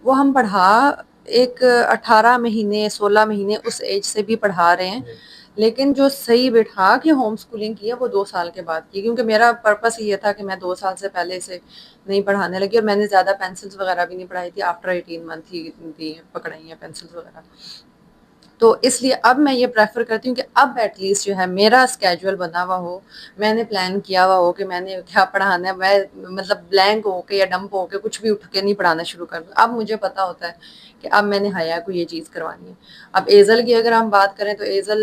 वो हम पढ़ा एक 18 महीने, 16 महीने उस एज से भी पढ़ा रहे हैं। जी, लेकिन जो सही बिठा के होम स्कूलिंग की है वो 2 साल के बाद की, क्योंकि मेरा पर्पस ये था कि मैं 2 साल से पहले से नहीं पढ़ाने लगी, और मैंने ज़्यादा पेंसिल्स वगैरह भी नहीं पढ़ाई थी, आफ्टर 18 मंथ ही दी पकड़ाई हैं पेंसिल्स वगैरह। तो इसलिए अब मैं ये प्रेफ़र करती हूँ कि अब एटलीस्ट जो है मेरा स्केड्यूल बना हुआ हो, मैंने प्लान किया हुआ हो कि मैंने क्या पढ़ाना है, मैं मतलब ब्लैंक होके या डंप होके कुछ भी उठ के नहीं पढ़ाना शुरू कर दूँ। अब मुझे पता होता है कि अब मैंने हया को ये चीज़ करवानी है। अब एज़ल की अगर हम बात करें तो एज़ल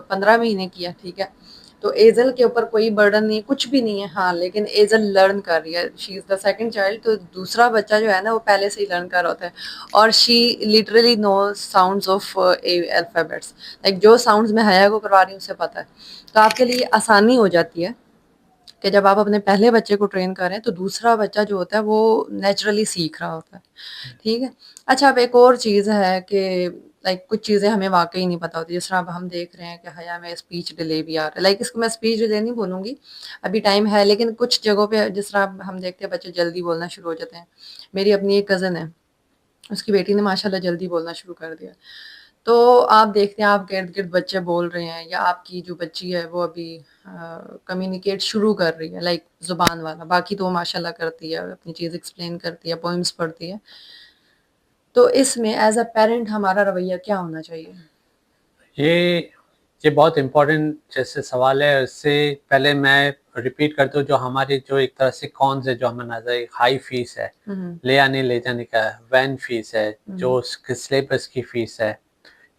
15 महीने की है, ठीक है? तो एज़ल के ऊपर कोई बर्डन नहीं, कुछ भी नहीं है, हाँ, लेकिन एज़ल लर्न कर रही है, she is the second child, तो दूसरा बच्चा जो है ना वो पहले से ही लर्न कर रहा होता है, और she literally knows sounds of alphabets, like जो साउंड्स मैं हया को करवा रही हूँ उसे पता है। तो आपके लिए आसानी हो जाती है कि जब आप अपने पहले बच्चे को ट्रेन करें तो दूसरा बच्चा जो होता है वो नेचुरली सीख रहा होता है। ठीक है। अच्छा, अब एक और चीज़ है कि लाइक कुछ चीज़ें हमें वाक़ई नहीं पता होती। जिस तरह अब हम देख रहे हैं कि हया में स्पीच डिले भी आ रहा है। लाइक इसको मैं स्पीच डिले नहीं बोलूँगी, अभी टाइम है, लेकिन कुछ जगहों पे जिस तरह अब हम देखते हैं बच्चे जल्दी बोलना शुरू हो जाते हैं। मेरी अपनी एक कज़िन है, उसकी बेटी ने माशाल्लाह जल्दी बोलना शुरू कर दिया। तो आप देखते हैं आप गिर्द-गिर्द बच्चे बोल रहे हैं, या आपकी जो बच्ची है वो अभी कम्युनिकेट शुरू कर रही है लाइक ज़ुबान वाला, बाकी तो वो माशाल्लाह करती है, अपनी चीज़ एक्सप्लेन करती है, पोएम्स पढ़ती है। तो इसमें एज़ अ पेरेंट हमारा रवैया क्या होना चाहिए? ये ये बहुत इम्पोर्टेंट जैसे सवाल है, इससे पहले मैं रिपीट कर दूँ, जो हमारी जो एक तरह से कॉन्स है, जो हमें नज़र आई, हाई फ़ीस है, हुँ, हुँ। ले आने ले जाने का, वैन फ़ीस है, जो हुँ, उसके सिलेबस की फ़ीस है,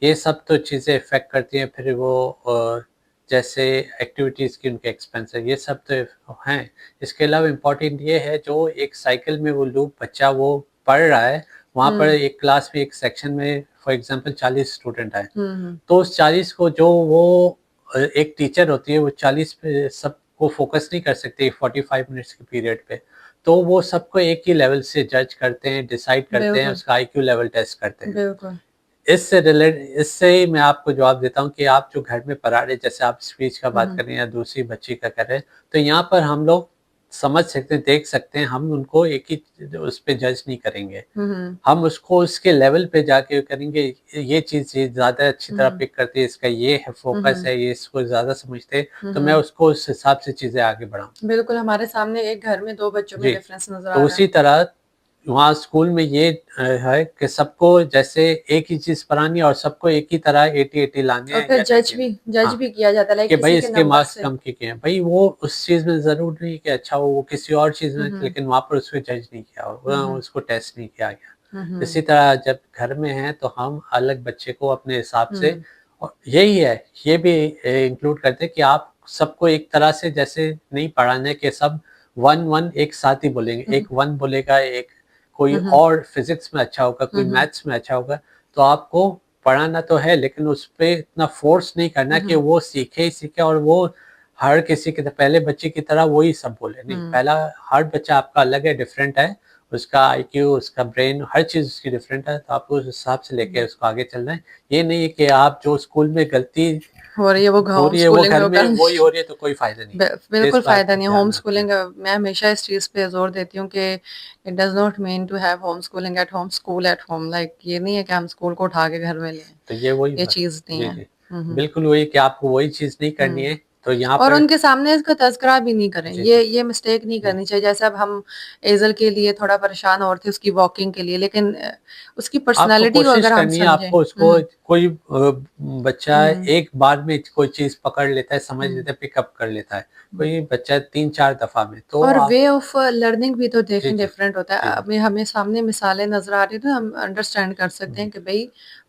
ये सब तो चीज़ें इफ़ेक्ट करती हैं। फिर वो जैसे एक्टिविटीज़ की उनके एक्सपेंस है, ये सब तो हैं। इसके अलावा इम्पोर्टेंट ये है, जो एक साइकिल में वो लूप बच्चा वो पढ़ रहा है, वहाँ पर हुँ, एक क्लास में एक सेक्शन में फॉर एग्ज़ाम्पल 40 स्टूडेंट हैं। हुँ, हुँ। तो उस 40 को जो वो एक टीचर होती है, वो 40 पे सबको फ़ोकस नहीं कर सकती 45 मिनट्स के पीरियड पे। तो वो सबको एक ही लेवल से जज करते हैं, डिसाइड करते हैं, बिल्कुल, उसका आईक्यू लेवल टेस्ट करते हैं। बिल्कुल। इससे ही मैं आपको जवाब देता हूँ कि आप जो घर में पढ़ा रहे हैं, जैसे आप स्पीच का हुँ, बात हुँ। कर रहे हैं या दूसरी बच्ची का कर रहे हैं, तो यहाँ पर हम लोग समझ सकते हैं, देख सकते हैं, हम उनको एक ही उस पे जज नहीं करेंगे। हुँ, हुँ। हम उसको उसके लेवल पे जाके करेंगे, ये चीज़ ये ज़्यादा अच्छी हुँ, तरह हुँ। पिक करती है, इसका ये है हुँ, फ़ोकस हुँ। है, ये इसको ज़्यादा समझते हैं, हुँ, तो मैं हुँ। उसको उस हिसाब से चीज़ें आगे बढ़ाऊँ। बिल्कुल, हमारे सामने एक घर में 2 बच्चों में जी, डिफ़रेंस नज़र तो आ रहा है। उसी तरह वहाँ स्कूल में ये है कि सबको जैसे एक ही चीज़ पढ़ानी है और सबको एक ही तरह 80-80 लाने और हैं फिर या 90। जज हाँ, भी किया जाता है लाइक कि किसी भाई के इसके नंबर मार्क्स से। कम क्यों किए हैं? भई वो उस चीज़ में ज़रूरी नहीं कि अच्छा हो, वो किसी और चीज़ हुँ, में हुँ। लेकिन वहाँ पर उसको जज नहीं किया हो, हुँ, वहाँ हुँ। उसको टेस्ट नहीं किया गया। हुँ, हुँ। इसी तरह जब घर में हैं तो हम अलग बच्चे को अपने हिसाब हुँ, से हुँ। और यही है, ये भी इंक्लूड करते हैं कि आप सबको एक तरह से जैसे नहीं पढ़ाना है कि सब 1-1 एक साथ ही बोलेंगे। हुँ, हुँ। एक 1 बोलेगा, एक कोई हुँ, हुँ। और फिज़िक्स में अच्छा होगा, हुँ, कोई हुँ। मैथ्स में अच्छा होगा, तो आपको पढ़ाना तो है लेकिन उस पे इतना फ़ोर्स नहीं करना हुँ, कि हुँ। वो सीखे ही सीखे और वो हर किसी की पहले बच्चे की तरह वही सब बोले। नहीं, हुँ। पहला हर बच्चा आपका अलग है, डिफरेंट है। उसका आईक्यू, उसका ब्रेन, हर चीज़ उसकी डिफरेंट है, तो आपको उस हिसाब से लेके हुँ। उसको आगे चलना है। ये नहीं है कि आप जो स्कूल में गलती हो रही है वो हो होम रही है, वो स्कूलिंग में घर वो में करनी वही हो रही है, तो कोई फ़ायदा नहीं है। बिल्कुल इस बात फ़ायदा पे नहीं है। होम ध्यान रखें। स्कूलिंग मैं हमेशा इस चीज़ पे ज़ोर देती हूँ कि it does not mean to have home schooling at home, school at home. Like ये नहीं है कि हम स्कूल को उठा के घर में ले आएँ, तो ये वही ये बात चीज़ नहीं जी, है। जी। हुँ, हुँ। बिल्कुल वही कि आपको वही चीज़ नहीं करनी हुँ। है, तो यहाँ और पर उनके सामने इसका तज़किरा भी नहीं करें, जी, जी। ये मिस्टेक नहीं जी। करनी चाहिए। जैसे अब हम एज़ल के लिए थोड़ा परेशान और थे उसकी वॉकिंग के लिए, लेकिन उसकी आपको पर्सनैलिटी को कोशिश अगर हम करनी है, समझें। आपको हुँ, उसको हुँ। कोई बच्चा हुँ, हुँ। एक बार में कोई चीज़ पकड़ लेता है, समझ हुँ। लेता है, पिकअप कर लेता है। हुँ। कोई बच्चा 3-4 दफ़ा में, तो और आप वे ऑफ लर्निंग भी तो जी, देखें जी। डिफरेंट होता है। जी, जी। अभी हमें सामने मिसालें नज़र आ रही हैं तो हम अंडरस्टैंड कर सकते हुँ। हैं कि भई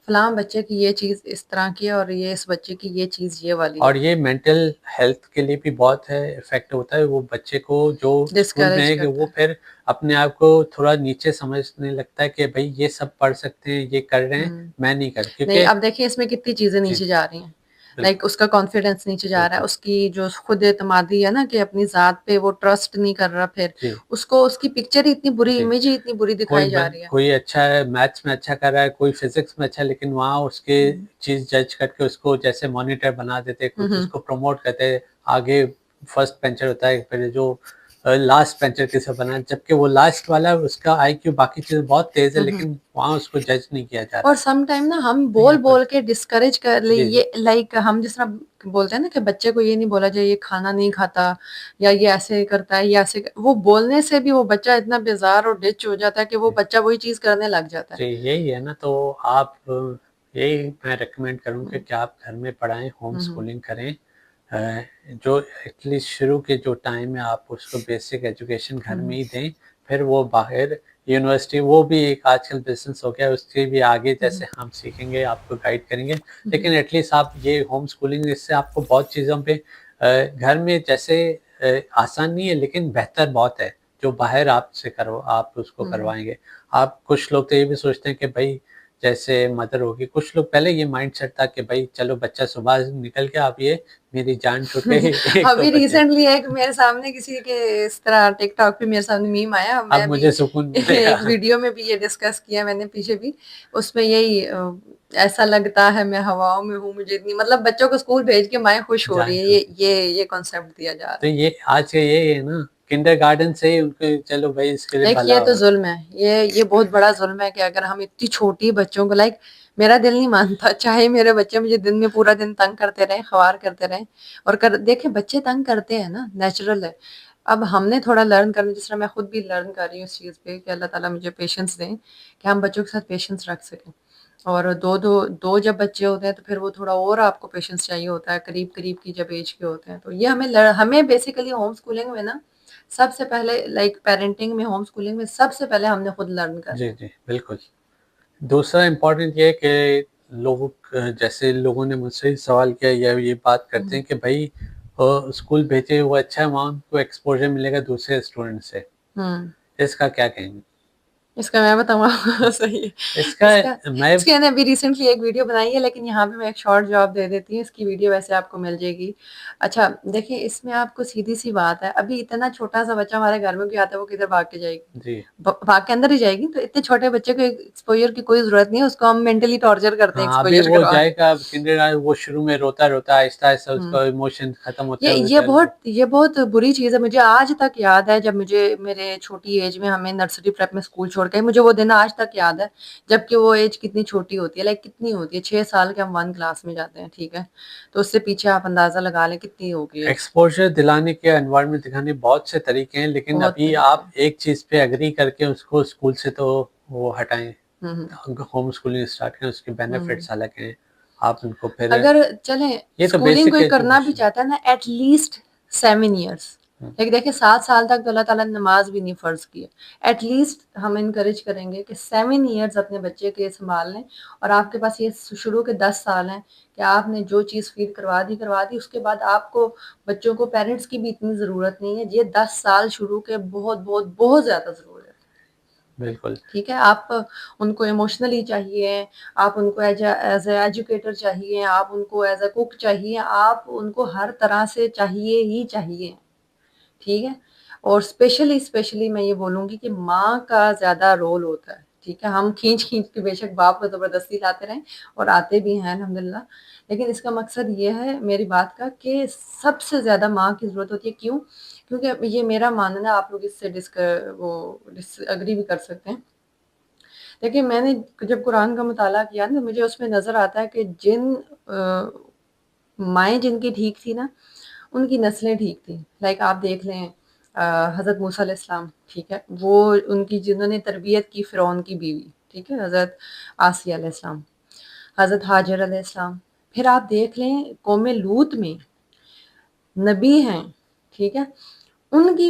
फलाँ बच्चे की ये चीज़ इस तरह की है और ये इस बच्चे की ये चीज़ ये वाली है। और ये मेंटल हेल्थ के लिए भी बहुत है इफ़ेक्ट होता है, वो बच्चे को जो स्कूल में डिस्करेज है कि करता वो है। फिर अपने आप को थोड़ा नीचे समझने लगता है कि भई ये सब पढ़ सकते हैं, ये कर रहे हैं, हुँ। मैं नहीं कर नहीं, क्योंकि अब देखिए इसमें कितनी चीज़ें जी, नीचे जा रही हैं। लाइक बिल्कुल, उसका कॉन्फिडेंस नीचे जा रहा है, बिल्कुल। उसकी जो खुद एतमादी है ना कि अपनी ज़ात पे वो ट्रस्ट नहीं कर रहा फिर। जी, उसको उसकी पिक्चर ही इतनी बुरी, जी। इमेज ही इतनी बुरी दिखाई जा रही है। कोई अच्छा है, मैथ्स में अच्छा कर रहा है, कोई फिज़िक्स में अच्छा है, लेकिन वहाँ उसके हुँ। चीज़ जज करके उसको जैसे मॉनिटर बना देते हैं, हुँ, कुछ हुँ। उसको प्रमोट करते हैं, आगे फर्स्ट बेंचर होता है, फिर जो लास्ट बेंचर किसे बना है, जबकि वो लास्ट वाला उसका आईक्यू बाकी चीज़ें बहुत तेज़ है, हुँ, हुँ। लेकिन वहाँ उसको जज नहीं किया जा रहा और है। सम टाइम ना हम तो यहाँ पर बोल-बोल के डिस्करेज कर ले जी, जी। ये लाइक हम जिस तरह बोलते हैं ना कि बच्चे को ये नहीं बोला जाए ये खाना नहीं खाता या ये ऐसे करता है, ये ऐसे वो बोलने से भी वो बच्चा इतना बेज़ार और डिच हो जाता है कि वो जी। बच्चा वही चीज़ करने लग जाता है। जी, यही है ना तो आप यही मैं रिकमेंड करूँगा हुँ। कि आप घर में पढ़ाएँ, होम हुँ, हुँ। स्कूलिंग करें। जो एटलीस्ट शुरू के जो टाइम है आप उसको बेसिक एजुकेशन हुँ, घर में हुँ। ही दें, फिर वो बाहर यूनिवर्सिटी वो भी एक आजकल बिज़नेस हो गया है, उसके भी आगे हुँ, हुँ। जैसे हम सीखेंगे, आपको गाइड करेंगे। हुँ, लेकिन हुँ। एटलीस्ट आप ये होम स्कूलिंग इससे आपको बहुत चीज़ों पे घर में जैसे आसान नहीं है लेकिन बेहतर बहुत है, जो बाहर आपसे करवा आप उसको हुँ, हुँ। करवाएँगे। आप कुछ लोग तो ये भी सोचते हैं कि भई जैसे मदर होगी, कुछ लोग पहले ये माइंडसेट था कि भई चलो बच्चा सुबह निकल गया, अब ये मेरी जान छूट गई 1-2 अभी बजे, रिसेंटली एक मेरे सामने किसी के इस तरह टिकटॉक पे मेरे सामने मीम आया, अब मैं भी मुझे सुकून एक मिलेगा। वीडियो में भी ये डिस्कस किया मैंने पीछे भी। उसमें यही ऐसा लगता है मैं हवाओं में हूँ, मुझे इतनी मतलब बच्चों को स्कूल भेज के माएँ खुश हो रही जान हैं, छूट गई। ये कॉन्सेप्ट दिया जा रहा तो है। ये आज का यही है ना, किंडरगार्टन से ही उनको चलो भई इसके लिए लाइक भला ये तो हो। ज़ुल्म है। ये बहुत बड़ा ज़ुल्म है कि अगर हम इतनी छोटी बच्चों को लाइक मेरा दिल नहीं मानता, चाहे मेरे बच्चे मुझे दिन में पूरा दिन तंग करते रहें, ख़वार करते रहें और कर देखिए बच्चे तंग करते हैं ना, नेचुरल है। अब हमने थोड़ा लर्न करना जिस तरह मैं खुद भी लर्न कर रही हूँ इस चीज़ पे कि अल्लाह ताला मुझे पेशेंस दें, कि हम बच्चों के साथ पेशेंस रख सकें। और 2 जब बच्चे होते हैं तो फिर वो थोड़ा और आपको पेशेंस चाहिए होता है, करीब-करीब की जब एज के होते हैं। तो ये हमें बेसिकली होम स्कूलिंग में ना सबसे पहले लाइक पेरेंटिंग में, होम स्कूलिंग में सबसे पहले हमने खुद लर्न जी, करना है। जी, बिल्कुल। दूसरा इम्पोर्टेंट ये है कि लोग जैसे लोगों ने मुझसे ही सवाल किया या ये बात करते हुँ, हैं कि भई स्कूल भेजे वो अच्छा है, वहाँ उनको एक्सपोज़र मिलेगा दूसरे स्टूडेंट से। हुँ। इसका क्या कहेंगे? इसका मैं बताऊँ आपको सही है। इसका इसका मैं इसकी मैंने अभी रिसेंटली एक वीडियो बनाई है, लेकिन यहाँ पे मैं एक शॉर्ट जवाब दे देती हूँ, इसकी वीडियो वैसे आपको मिल जाएगी। अच्छा, देखिए इसमें आपको सीधी-सी बात है, अभी इतना छोटा-सा बच्चा हमारे घर में भी आता है, वो किधर भाग के जाएगी? जी। भाग के अंदर ही जाएगी। तो इतने छोटे बच्चे को एक्सपोज़र की कोई ज़रूरत नहीं है, उसको हम मेंटली टॉर्चर करते हैं हाँ, अभी एक्सपोज़र वो करवा के। जाएगा किंडरगार्टन, वो शुरू में रोता-रोता आहिस्ता-आहिस्ता हुँ। उसका इमोशन खत्म ये होते ये हुए बहुत ये बहुत बुरी चीज़ है। मुझे आज तक याद है, जब मुझे मेरे छोटी एज में हमें नर्सरी प्रेप में स्कूल छोड़ के आई, मुझे वो दिन आज तक याद है, जबकि वो एज कितनी छोटी होती है, लाइक कितनी होती है, 6 साल के हम 1 क्लास में जाते हैं, ठीक है? तो उससे पीछे आप अंदाज़ा लगा लें कितनी होगी एज। एक्सपोज़र दिलाने के, एनवायरनमेंट दिखाने बहुत से तरीके हैं, लेकिन बहुत अभी तरीके आप हैं। एक चीज़ पे एग्री करके उसको स्कूल से तो वो हटाएँ। हुँ, हुँ। होम स्कूलिंग स्टार्ट करें, उसके हुँ, हुँ। बेनिफिट्स अलग हैं। आप उनको फिर अगर चलें ये तो स्कूलिंग बेसिक कोई करना भी एजुकेशन। चाहता है ना, एट लीस्ट 7 इयर्स। हुँ, लेकिन देखिए 7 साल तक तो अल्लाह ताला ने नमाज़ भी नहीं फ़र्ज़ की है। एट लीस्ट हम एनकरेज करेंगे कि 7 इयर्स अपने बच्चे के सँभाल लें, और आपके पास ये शुरू के 10 साल हैं कि आपने जो चीज़ फ़ीड करवा दी, उसके बाद आपको बच्चों को पेरेंट्स की भी इतनी ज़रूरत नहीं है। ये 10 साल शुरू के बहुत ज़्यादा ज़रूरत है। बिल्कुल। ठीक है? आप उनको इमोशनली चाहिए, आप उनको एज़ अ एजुकेटर चाहिए, आप उनको एज़ अ कुक चाहिए, आप उनको हर तरह से चाहिए ही चाहिए, ठीक है? और स्पेशली मैं ये बोलूँगी कि माँ का ज़्यादा रोल होता है, ठीक है? हम खींच-खींच के बेशक बाप को ज़बरदस्ती लाते रहें, और आते भी हैं अल्हम्दुलिल्लाह, लेकिन इसका मकसद ये है मेरी बात का कि सबसे ज़्यादा माँ की ज़रूरत होती है, क्यों? क्योंकि ये मेरा मानना है, आप लोग इससे डिसएग्री भी कर सकते हैं। देखिए, मैंने जब कुरान का मुताला किया ना, मुझे उसमें नज़र आता है कि माएँ जिनकी ठीक थी ना, उनकी नस्लें ठीक थी। लाइक आप देख लें, हज़रत मूसा अलैहिस्सलाम, ठीक है? वो उनकी जिन्होंने तरबियत की फ़िरौन की बीवी, ठीक है? हज़रत आसिया अलैहिस्सलाम, हज़रत हाजर अलैहिस्सलाम। फिर आप देख लें कौम लूत में नबी हैं, ठीक है? उनकी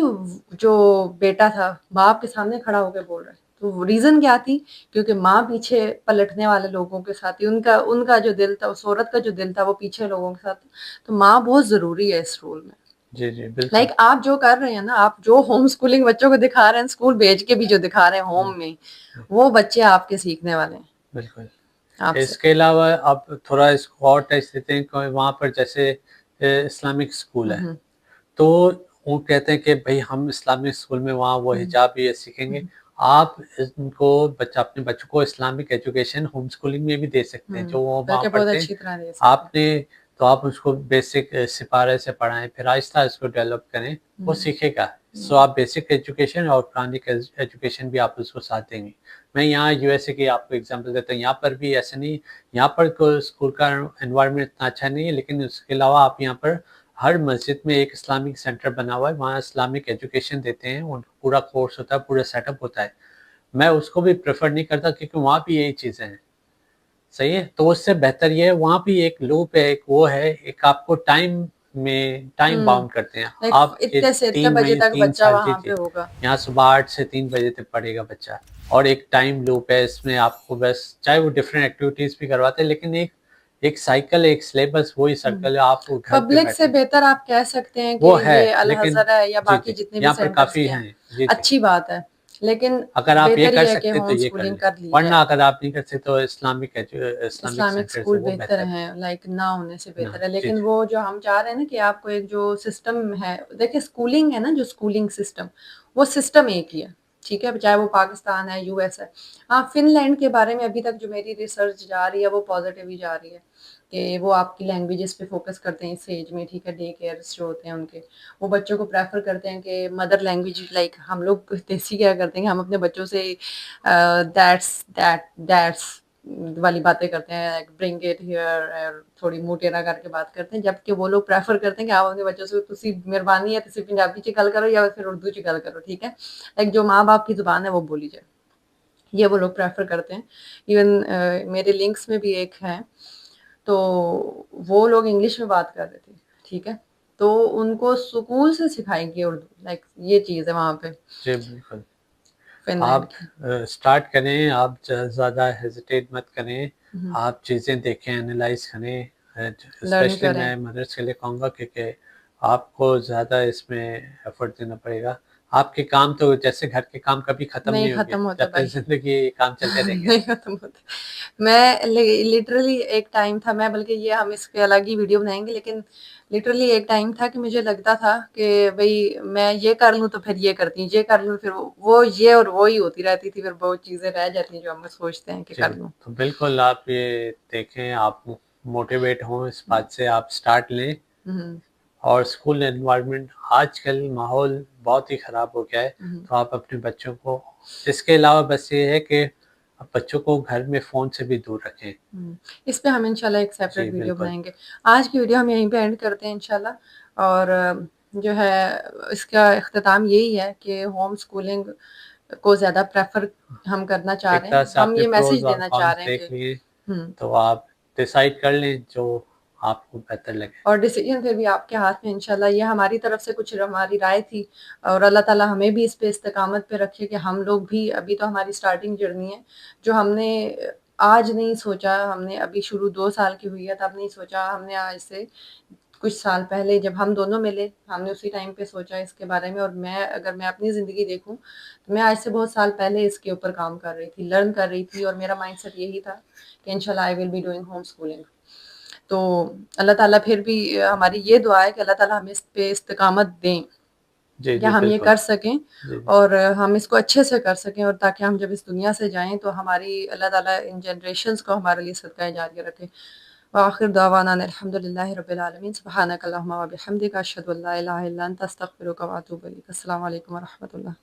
जो बेटा था, बाप के सामने खड़ा होके बोल रहा है। तो रीज़न क्या थी? क्योंकि माँ पीछे पलटने वाले लोगों के साथ थी। उनका उनका जो दिल था, उस औरत का जो दिल था, वो पीछे लोगों के साथ था। तो माँ बहुत ज़रूरी है इस रोल में। जी, जी, बिल्कुल। लाइक आप जो कर रहे हैं ना, आप जो होम स्कूलिंग बच्चों को दिखा रहे हैं, स्कूल भेज के भी जो दिखा रहे हैं हुँ, होम में, हुँ, वो बच्चे आपके सीखने वाले हैं, बिल्कुल। आपसे। इसके अलावा आप थोड़ा इसको और टच देते हैं कि वहाँ पर जैसे इस्लामिक स्कूल हुँ, है, हुँ। तो वो कहते हैं कि भई हम इस्लामिक स्कूल में वहाँ वो हुँ, हिजाब ये सीखेंगे। हुँ, आप इनको अपने बच्चों को इस्लामिक एजुकेशन होम स्कूलिंग में भी दे सकते हैं, हुँ। जो वो वहाँ बल्कि बहुत पढ़ते हैं। अच्छी तरह दे सकते हैं। आपने तो आप उसको बेसिक सिपारे से पढ़ाएँ, फिर आहिस्ता उसको डेवलप करें, वो हुँ, सीखेगा। सो हुँ, आप बेसिक एजुकेशन और कुरानिक एजुकेशन भी आप उसको साथ देंगे। मैं यहाँ यूएसए की आपको एग्ज़ाम्पल देता हूँ, यहाँ पर भी ऐसा नहीं, यहाँ पर को स्कूल का एनवायरनमेंट इतना अच्छा नहीं है, लेकिन उसके अलावा आप यहाँ पर हर मस्जिद में एक इस्लामिक सेंटर बना हुआ है, वहाँ इस्लामिक एजुकेशन देते हैं और पूरा कोर्स होता है, पूरा सेटअप होता है। मैं उसको भी प्रेफ़र नहीं करता क्योंकि वहाँ भी यही चीज़ें हैं, सही है? तो उससे बेहतर ये है, वहाँ भी एक लूप है, एक वो है, एक आपको टाइम हुँ। बाउंड करते हैं। लाइक आप ये इतने से इतने 3 बजे महीने तक 3 बच्चा साल, जी, वहाँ पे जी। होगा। यहाँ सुबह 8 से 3 बजे तक पढ़ेगा बच्चा, और एक टाइम लूप है, इसमें आपको बस चाहे वो डिफरेंट एक्टिविटीज़ भी करवाते हैं, लेकिन एक एक साइकिल, एक सिलेबस, वही हुँ। सर्कल है, आप वो घर पे पब्लिक से बैठे बेहतर आप कह सकते हैं कि वो है, ये अल लेकिन अज़हर है या जी, बाकी जी, जितने भी यहाँ पर सेंटर्स काफ़ी भी हैं, हैं। जी, जी। अच्छी बात है। लेकिन अगर आप ये बेहतर कर ये है कि सकते तो होम ये कर स्कूलिंग लें, कर ली वरना जाए। अगर आप नहीं कर सकते तो इस्लामिक इस्लामिक सेंटर से स्कूल वो बेहतर बेहतर है। हैं, लाइक ना होने से ना, बेहतर है। जी, लेकिन जी। वो जो हम चाह रहे हैं ना कि आपको एक जो सिस्टम है, देखिए स्कूलिंग है ना, जो स्कूलिंग सिस्टम, वो सिस्टम एक ही है, ठीक है? चाहे वो पाकिस्तान है, यूएस है। हाँ, फ़िनलैंड के बारे में अभी तक जो मेरी रिसर्च जा रही है, वो पॉज़िटिव ही जा रही है कि वो आपकी लैंग्वेजेज़ पे फ़ोकस करते हैं इस एज में, ठीक है? डे केयर्स जो होते हैं उनके, वो बच्चों को प्रेफ़र करते हैं कि मदर लैंग्वेज, लाइक हम लोग देसी क्या करते हैं कि हम अपने बच्चों से दैट्स वाली बातें करते हैं, लाइक ब्रिंग इट हियर, और थोड़ी मुँह टेढ़ा करके बात करते हैं, जबकि वो लोग प्रेफ़र करते हैं कि आप अपने बच्चों से तुसी मेहरबानी है तुसी पंजाबी च गल करो या फिर उर्दू च गल करो, ठीक है? लाइक जो माँ-बाप की ज़ुबान है वो बोली जाए, ये वो लोग प्रेफ़र करते हैं। इवन मेरे लिंक्स में भी एक है, तो वो लोग इंग्लिश में बात कर रहे थे, ठीक है? तो उनको स्कूल से सिखाएँगे उर्दू, लाइक ये चीज़ है वहाँ पे जी, बिल्कुल। फ़िनलैंड आप की। स्टार्ट करें, आप ज़्यादा हेजिटेट मत करें, हुँ, आप चीज़ें देखें, एनालाइज़ करें। लर्न स्पेशली करें। मैं मदर्स के लिए कहूँगा क्योंकि आपको ज़्यादा इसमें एफ़र्ट देना पड़ेगा। आपके काम तो जैसे घर के काम कभी ख़त्म नहीं नहीं होंगे, ख़त्म होता जब तक भाई। ज़िंदगी काम चलते रहेंगे। नहीं खत्म होता। मैं लिटरली एक टाइम था, मैं बल्कि ये हम इस पे अलग ही वीडियो बनाएँगे, लेकिन लिटरली एक टाइम था कि मुझे लगता था कि भई मैं ये कर लूँ तो फिर ये करती हूँ, ये कर लूँ फिर वो ये और वो ही होती रहती थी, फिर बहुत चीज़ें रह जाती हैं जो हम सोचते हैं कि जी, कर लूँ। तो बिल्कुल आप ये देखें, आप मोटिवेट हों इस हुँ, बात से, आप स्टार्ट लें। हुँ, और स्कूल एनवायरनमेंट आजकल माहौल बहुत ही ख़राब हो गया है, हुँ, तो आप अपने बच्चों को इसके अलावा बस ये है कि आप बच्चों को घर में फ़ोन से भी दूर रखें। हुँ। इस पे हम इंशाल्लाह एक जी, सेपरेट वीडियो बिल्कुल। बनाएँगे। आज की वीडियो हम यहीं पे एंड करते हैं इंशाल्लाह, और जो है इसका इख्तिताम यही है कि होम स्कूलिंग को ज़्यादा प्रेफ़र हम करना चाह एक रहे तरह हैं। से हम आपने ये मैसेज प्रोज़ और देना चाह कॉन्स रहे हैं देख कि लिए, हुँ, तो आप डिसाइड कर लें जो आपको बेहतर लगे। और डिसीज़न फिर भी आपके हाथ में इंशाल्लाह। ये हमारी तरफ से कुछ हमारी राय थी, और अल्लाह ताला हमें भी इस पे इस्तिकामत पे रखे कि हम लोग भी, अभी तो हमारी स्टार्टिंग जर्नी है, जो हमने आज नहीं सोचा, हमने अभी शुरू 2 साल की हुई है तब नहीं सोचा, हमने आज से कुछ साल पहले जब हम दोनों मिले, हमने उसी टाइम पे सोचा इसके बारे में। और मैं अपनी ज़िंदगी देखूँ, तो मैं आज से बहुत साल पहले इसके ऊपर काम कर रही थी, लर्न कर रही थी, और मेरा माइंडसेट यही था कि इंशाल्लाह I will be doing home schooling. तो अल्लाह ताला फिर भी हमारी ये दुआ है कि अल्लाह ताला हमें इस पे इस्तिकामत दें, जी, कि जी, हम ये बिल्कुल। कर सकें, जी, जी। और हम इसको अच्छे से कर सकें, और ताकि हम जब इस दुनिया से जाएँ तो हमारी अल्लाह ताला इन जनरेशंस को हमारे लिए सदका जारिया रखे। व आखिर दअवाना अनिल हम्दुलिल्लाहि रब्बिल आलमीन। सुब्हानक अल्लाहुम्मा व बिहम्दिका अशहदु अन ला इलाहा इल्ला अंता अस्तगफिरुका व अतूबु इलैक। अस्सलामु अलैकुम व रहमतुल्लाह।